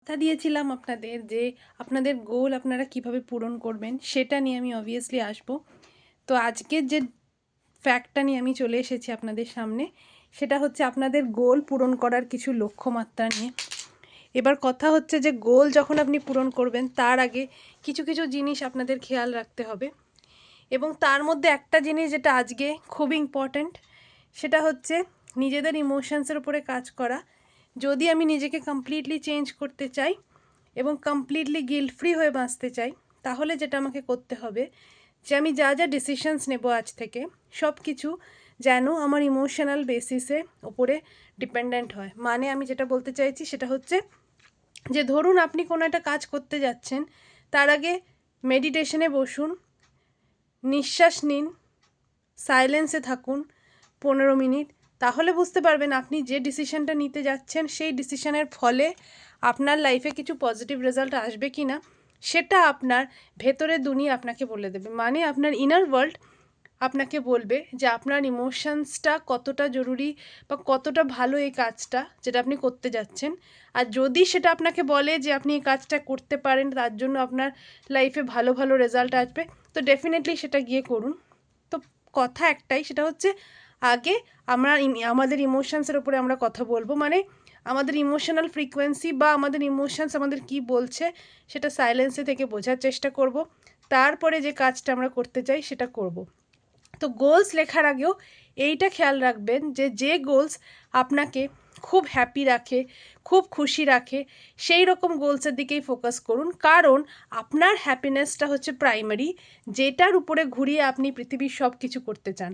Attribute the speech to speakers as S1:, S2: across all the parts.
S1: কথা দিয়েছিলাম আপনাদের যে আপনাদের গোল আপনারা কিভাবে পূরণ করবেন সেটা নিয়ে আমি অবভিয়াসলি আসব। তো আজকের যে ফ্যাক্টটা নিয়ে আমি চলে এসেছি আপনাদের সামনে, সেটা হচ্ছে আপনাদের গোল পূরণ করার কিছু লক্ষ্যমাত্রা নিয়ে। এবার কথা হচ্ছে যে গোল যখন আপনি পূরণ করবেন তার আগে কিছু কিছু জিনিস আপনাদের খেয়াল রাখতে হবে, এবং তার মধ্যে একটা জিনিস যেটা আজকে খুব ইম্পর্ট্যান্ট, সেটা হচ্ছে নিজেদের ইমোশনসের উপরে কাজ করা। যদি আমি নিজেকে কমপ্লিটলি চেঞ্জ করতে চাই এবং কমপ্লিটলি গিল্ট ফ্রি হয়ে বাঁচতে চাই, তাহলে যেটা আমাকে করতে হবে যে আমি যা যা ডিসিশনস নেব আজ থেকে সব কিছু যেন আমার ইমোশনাল বেসিসে ওপরে ডিপেন্ডেন্ট হয়। মানে আমি যেটা বলতে চাইছি সেটা হচ্ছে যে ধরুন আপনি কোনো একটা কাজ করতে যাচ্ছেন, তার আগে মেডিটেশনে বসুন, নিঃশ্বাস নিন, সাইলেন্সে থাকুন 15 মিনিট। তাহলে বুঝতে পারবেন আপনি যে ডিসিশনটা নিতে যাচ্ছেন সেই ডিসিশনের ফলে আপনার লাইফে কিছু পজিটিভ রেজাল্ট আসবে কি না, সেটা আপনার ভেতরের দুনিয়া আপনাকে বলে দেবে। মানে আপনার ইনার ওয়ার্ল্ড আপনাকে বলবে যে আপনার ইমোশনসটা কতটা জরুরি বা কতটা ভালো এই কাজটা যেটা আপনি করতে যাচ্ছেন। আর যদি সেটা আপনাকে বলে যে আপনি এই কাজটা করতে পারেন, তার জন্য আপনার লাইফে ভালো ভালো রেজাল্ট আসবে, তো ডেফিনেটলি সেটা গিয়ে করুন। তো কথা একটাই, সেটা হচ্ছে আগে আমাদের ইমোশনসের উপরে আমরা কথা বলবো। মানে আমাদের ইমোশনাল ফ্রিকোয়েন্সি বা আমাদের ইমোশনস আমাদের কি বলছে সেটা সাইলেন্সে থেকে বোঝার চেষ্টা করব, তারপরে যে কাজটা আমরা করতে চাই সেটা করব। তো গোলস লেখার আগেও এইটা খেয়াল রাখবেন যে যে গোলস আপনাকে খুব হ্যাপি রাখে, খুব খুশি রাখে, সেই রকম গোলসের দিকেই ফোকাস করুন। কারণ আপনার হ্যাপিনেসটা হচ্ছে প্রাইমারি, যেটার উপরে ঘুরিয়ে আপনি পৃথিবীর সব কিছু করতে চান।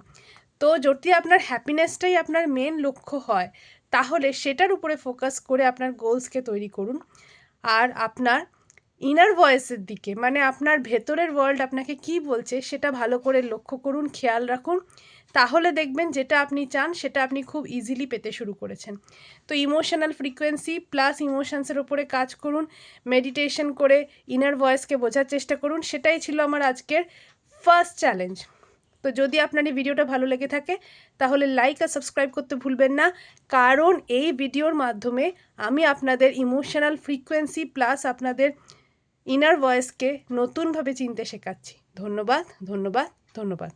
S1: তো যদি আপনার হ্যাপিনেসটাই আপনার মেন লক্ষ্য হয়, তাহলে সেটার উপরে ফোকাস করে আপনার গোলসকে তৈরি করুন। আর আপনার ইনার ভয়েসের দিকে, মানে আপনার ভেতরের ওয়ার্ল্ড আপনাকে কি বলছে সেটা ভালো করে লক্ষ্য করুন, খেয়াল রাখুন। তাহলে দেখবেন যেটা আপনি চান সেটা আপনি খুব ইজিলি পেতে শুরু করেছেন। তো ইমোশনাল ফ্রিকোয়েন্সি প্লাস ইমোশনসের ওপরে কাজ করুন, মেডিটেশন করে ইনার ভয়েসকে বোঝার চেষ্টা করুন। সেটাই ছিল আমার আজকের ফার্স্ট চ্যালেঞ্জ। তো যদি আপনার এই ভিডিওটা ভালো লেগে থাকে তাহলে লাইক আর সাবস্ক্রাইব করতে ভুলবেন না, কারণ এই ভিডিওর মাধ্যমে আমি আপনাদের ইমোশনাল ফ্রিকোয়েন্সি প্লাস আপনাদের ইনার ভয়েসকে নতুনভাবে চিনতে শেখাচ্ছি। ধন্যবাদ, ধন্যবাদ, ধন্যবাদ।